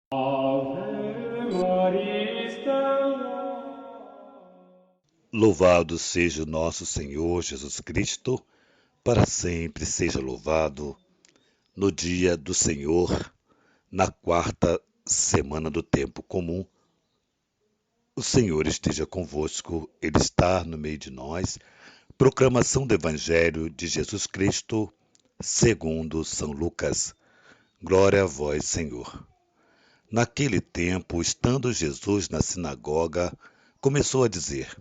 Ave Maria Stella. Louvado seja o nosso Senhor Jesus Cristo, para sempre seja louvado. No dia do Senhor, na quarta semana do tempo comum, o Senhor esteja convosco, Ele está no meio de nós. Proclamação do Evangelho de Jesus Cristo, segundo São Lucas. Glória a vós, Senhor. Naquele tempo, estando Jesus na sinagoga, começou a dizer: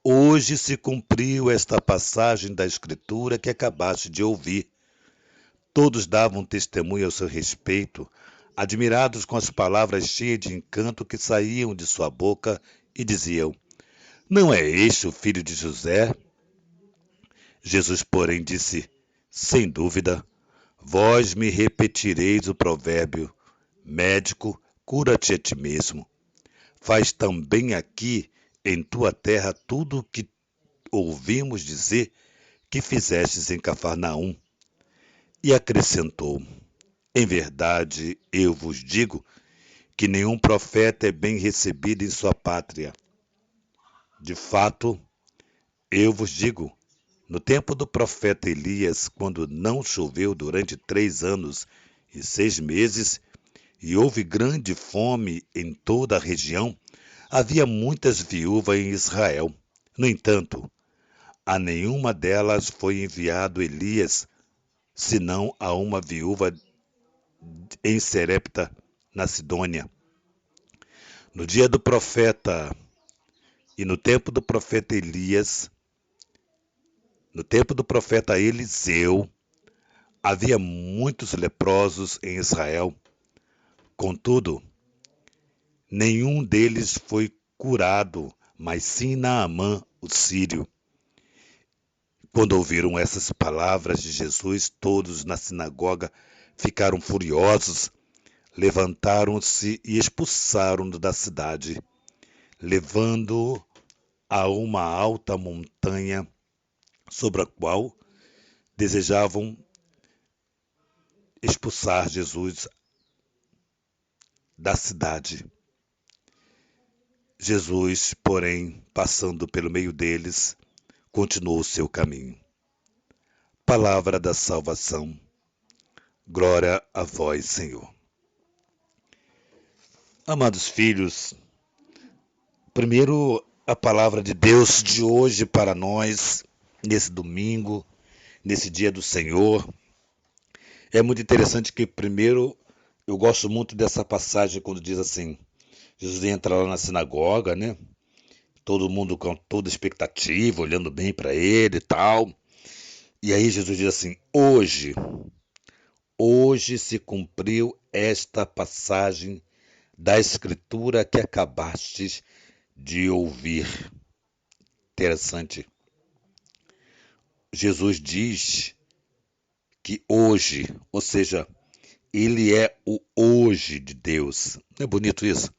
Hoje se cumpriu esta passagem da Escritura que acabaste de ouvir. Todos davam testemunho ao seu respeito, admirados com as palavras cheias de encanto que saíam de sua boca, e diziam: Não é este o filho de José? Jesus, porém, disse: Sem dúvida, vós me repetireis o provérbio: Médico, cura-te a ti mesmo. Faz também aqui em tua terra tudo o que ouvimos dizer que fizestes em Cafarnaum. E acrescentou: Em verdade, eu vos digo que nenhum profeta é bem recebido em sua pátria. De fato, eu vos digo, no tempo do profeta Elias, quando não choveu durante 3 anos e 6 meses, e houve grande fome em toda a região, havia muitas viúvas em Israel. No entanto, a nenhuma delas foi enviado Elias, senão a uma viúva em Serepta, na Sidônia. No dia do profeta e no tempo do profeta Elias, no tempo do profeta Eliseu, havia muitos leprosos em Israel. Contudo, nenhum deles foi curado, mas sim Naamã, o sírio. Quando ouviram essas palavras de Jesus, todos na sinagoga ficaram furiosos, levantaram-se e expulsaram-no da cidade, levando-o a uma alta montanha sobre a qual desejavam expulsar Jesus da cidade. Jesus, porém, passando pelo meio deles, continuou o seu caminho. Palavra da salvação. Glória a vós, Senhor. Amados filhos, primeiro a palavra de Deus de hoje para nós, nesse domingo, nesse dia do Senhor. É muito interessante que, primeiro, eu gosto muito dessa passagem quando diz assim: Jesus entra lá na sinagoga, né? Todo mundo com toda expectativa, olhando bem para ele e tal. E aí Jesus diz assim: hoje se cumpriu esta passagem da Escritura que acabastes de ouvir. Interessante. Jesus diz que hoje, ou seja, ele é o hoje de Deus. Não é bonito isso?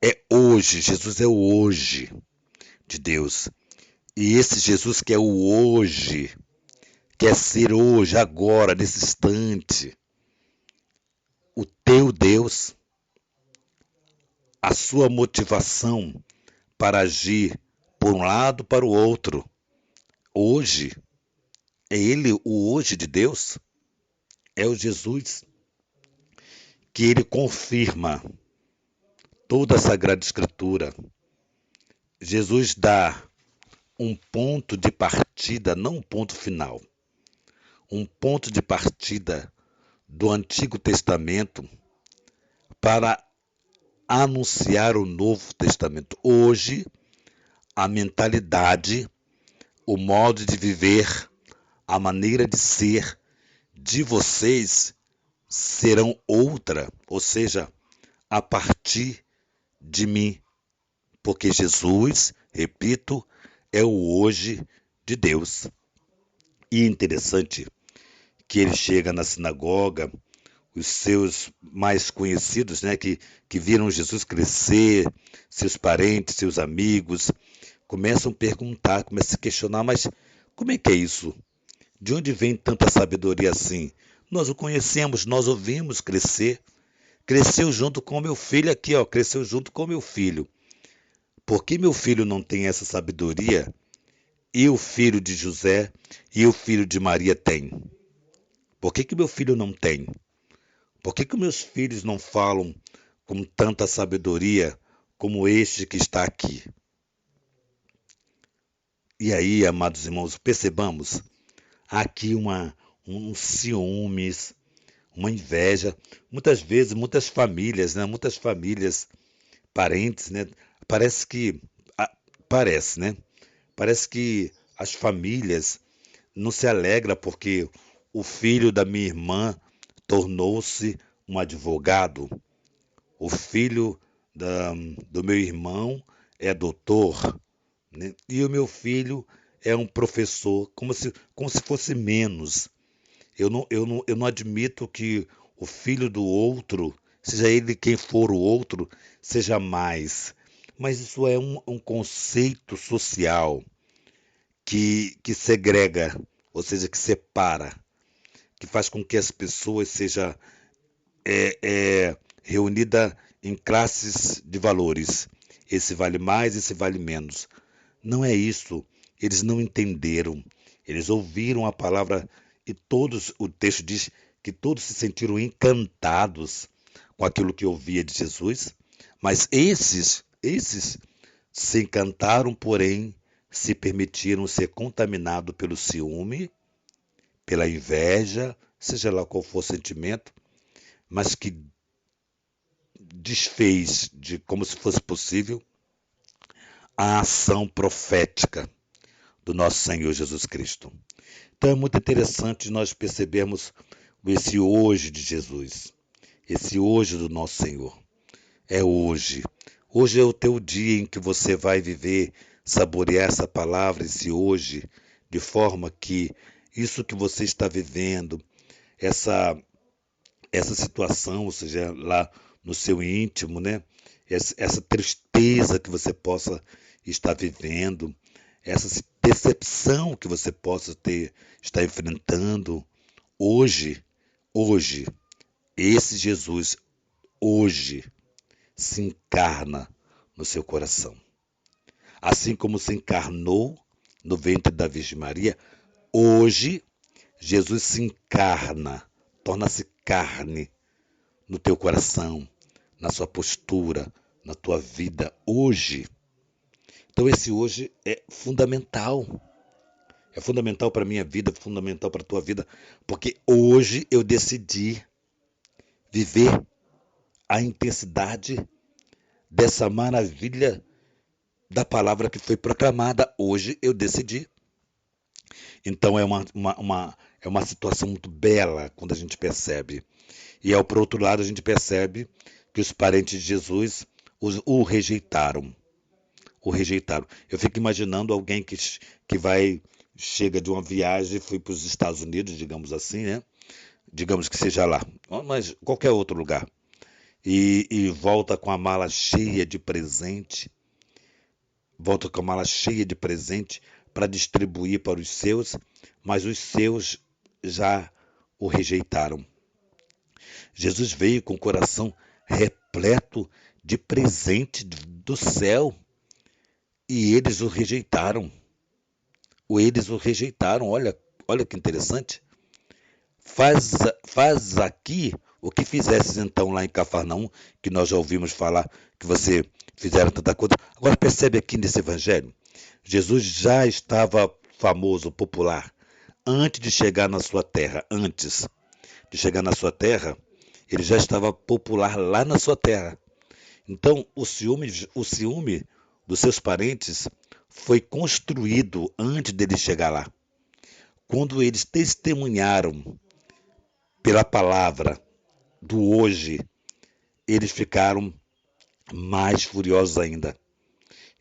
É hoje, Jesus é o hoje de Deus. E esse Jesus que é o hoje, quer ser hoje, agora, nesse instante, o teu Deus, a sua motivação para agir por um lado para o outro. Hoje, é ele o hoje de Deus? É o Jesus que ele confirma toda a Sagrada Escritura. Jesus dá um ponto de partida, não um ponto final, um ponto de partida do Antigo Testamento para anunciar o Novo Testamento. Hoje, a mentalidade, o modo de viver, a maneira de ser de vocês serão outra, ou seja, a partir de mim, porque Jesus, repito, é o hoje de Deus. E é interessante que ele chega na sinagoga, os seus mais conhecidos, né, que viram Jesus crescer, seus parentes, seus amigos, começam a perguntar, começam a se questionar, mas como é que é isso? De onde vem tanta sabedoria assim? Nós o conhecemos, nós o vimos crescer, Cresceu junto com o meu filho aqui, ó, cresceu junto com o meu filho. Por que meu filho não tem essa sabedoria e o filho de José e o filho de Maria têm? Por que meu filho não tem? Por que meus filhos não falam com tanta sabedoria como este que está aqui? E aí, amados irmãos, percebamos aqui um ciúmes, uma inveja. Muitas vezes, muitas famílias, né? Muitas famílias, parentes, né? Parece que, parece, né? Parece que as famílias não se alegram porque o filho da minha irmã tornou-se um advogado. O filho do meu irmão é doutor, né? E o meu filho é um professor, como se fosse menos. Eu não admito que o filho do outro, seja ele quem for o outro, seja mais. Mas isso é um conceito social que segrega, ou seja, que separa, que faz com que as pessoas sejam reunidas em classes de valores. Esse vale mais, esse vale menos. Não é isso. Eles não entenderam. Eles ouviram a palavra e todos, o texto diz que todos se sentiram encantados com aquilo que ouvia de Jesus, mas esses se encantaram, porém se permitiram ser contaminados pelo ciúme, pela inveja, seja lá qual for o sentimento, mas que desfez de como se fosse possível a ação profética do nosso Senhor Jesus Cristo. Então é muito interessante nós percebermos esse hoje de Jesus, esse hoje do nosso Senhor. É hoje. Hoje é o teu dia em que você vai viver, saborear essa palavra, esse hoje, de forma que isso que você está vivendo, essa, essa situação, ou seja, lá no seu íntimo, né? Essa tristeza que você possa estar vivendo, essa decepção que você possa estar enfrentando, hoje, esse Jesus, hoje, se encarna no seu coração. Assim como se encarnou no ventre da Virgem Maria, hoje Jesus se encarna, torna-se carne no teu coração, na sua postura, na tua vida, hoje. Então esse hoje é fundamental. É fundamental para a minha vida, é fundamental para a tua vida, porque hoje eu decidi viver a intensidade dessa maravilha da palavra que foi proclamada. Hoje eu decidi. Então é uma situação muito bela quando a gente percebe. E por outro lado, a gente percebe que os parentes de Jesus o rejeitaram. O rejeitaram. Eu fico imaginando alguém chega de uma viagem e foi para os Estados Unidos, digamos assim, né? Digamos que seja lá, mas qualquer outro lugar. E volta com a mala cheia de presente, para distribuir para os seus, mas os seus já o rejeitaram. Jesus veio com o coração repleto de presente do céu e eles o rejeitaram. Eles o rejeitaram. Olha que interessante. Faz aqui o que fizesses então lá em Cafarnaum, que nós já ouvimos falar que você fizeram tanta coisa. Agora percebe aqui nesse evangelho, Jesus já estava famoso, popular, antes de chegar na sua terra. Antes de chegar na sua terra, ele já estava popular lá na sua terra. Então, o ciúme dos seus parentes foi construído antes dele chegar lá. Quando eles testemunharam pela palavra do hoje, eles ficaram mais furiosos ainda.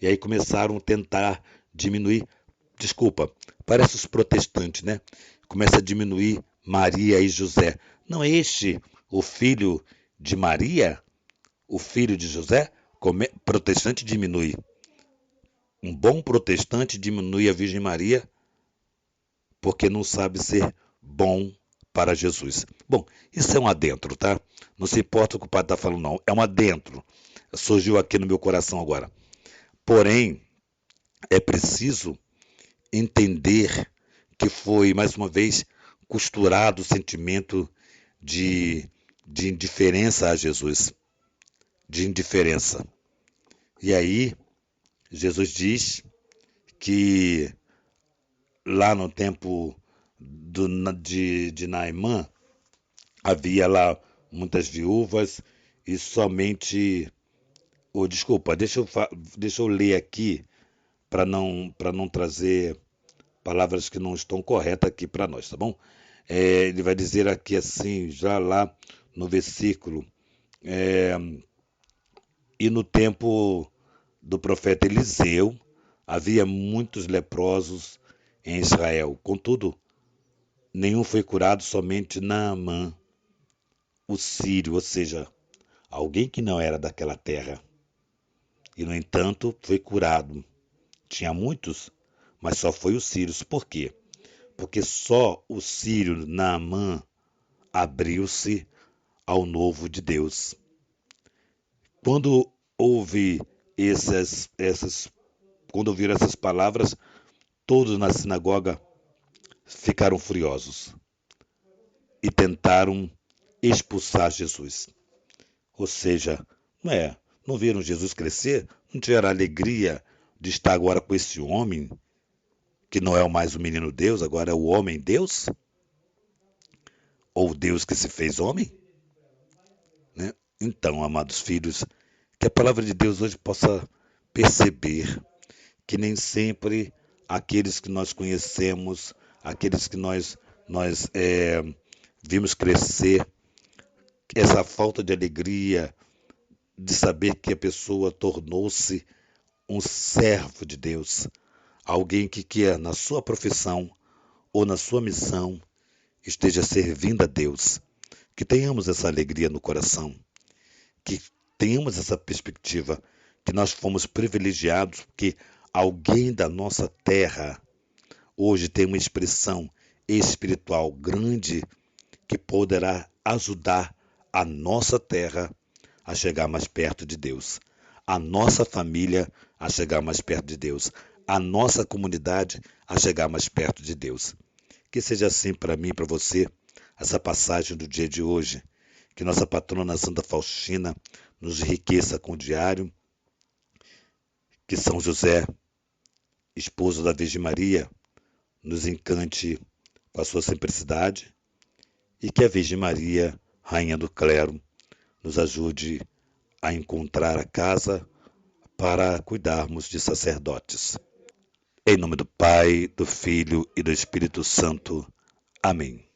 E aí começaram a tentar diminuir. Desculpa, parece os protestantes, né? Começa a diminuir Maria e José. Não é este o filho de Maria? O filho de José? Protestante diminui. Um bom protestante diminui a Virgem Maria porque não sabe ser bom para Jesus. Bom, isso é um adentro, tá? Não se importa o que o padre está falando, não. É um adentro. Surgiu aqui no meu coração agora. Porém, é preciso entender que foi, mais uma vez, costurado o sentimento de, de indiferença a Jesus. De indiferença. E aí, Jesus diz que lá no tempo de Naamã, havia lá muitas viúvas e somente. Oh, desculpa, deixa eu ler aqui para não trazer palavras que não estão corretas aqui para nós, tá bom? Ele vai dizer aqui assim, já lá no versículo, e no tempo do profeta Eliseu havia muitos leprosos em Israel. Contudo, nenhum foi curado, somente Naamã, o sírio, ou seja, alguém que não era daquela terra. E, no entanto, foi curado. Tinha muitos, mas só foi os sírios. Por quê? Porque só o sírio Naamã abriu-se ao novo de Deus. Quando ouvi quando ouviram essas palavras, todos na sinagoga ficaram furiosos e tentaram expulsar Jesus. Ou seja, não viram Jesus crescer? Não tiveram a alegria de estar agora com esse homem, que não é mais o menino Deus, agora é o homem Deus? Ou Deus que se fez homem? Né? Então, amados filhos, que a palavra de Deus hoje possa perceber que nem sempre aqueles que nós conhecemos, aqueles que nós vimos crescer, essa falta de alegria, de saber que a pessoa tornou-se um servo de Deus, alguém que quer, na sua profissão ou na sua missão, esteja servindo a Deus. Que tenhamos essa alegria no coração, que tenhamos essa perspectiva, que nós fomos privilegiados, porque alguém da nossa terra hoje tem uma expressão espiritual grande que poderá ajudar a nossa terra a chegar mais perto de Deus, a nossa família a chegar mais perto de Deus, a nossa comunidade a chegar mais perto de Deus. Que seja assim para mim e para você, essa passagem do dia de hoje. Que nossa patrona Santa Faustina nos enriqueça com o diário. Que São José, esposo da Virgem Maria, nos encante com a sua simplicidade. E que a Virgem Maria, Rainha do Clero, nos ajude a encontrar a casa para cuidarmos de sacerdotes. Em nome do Pai, do Filho e do Espírito Santo. Amém.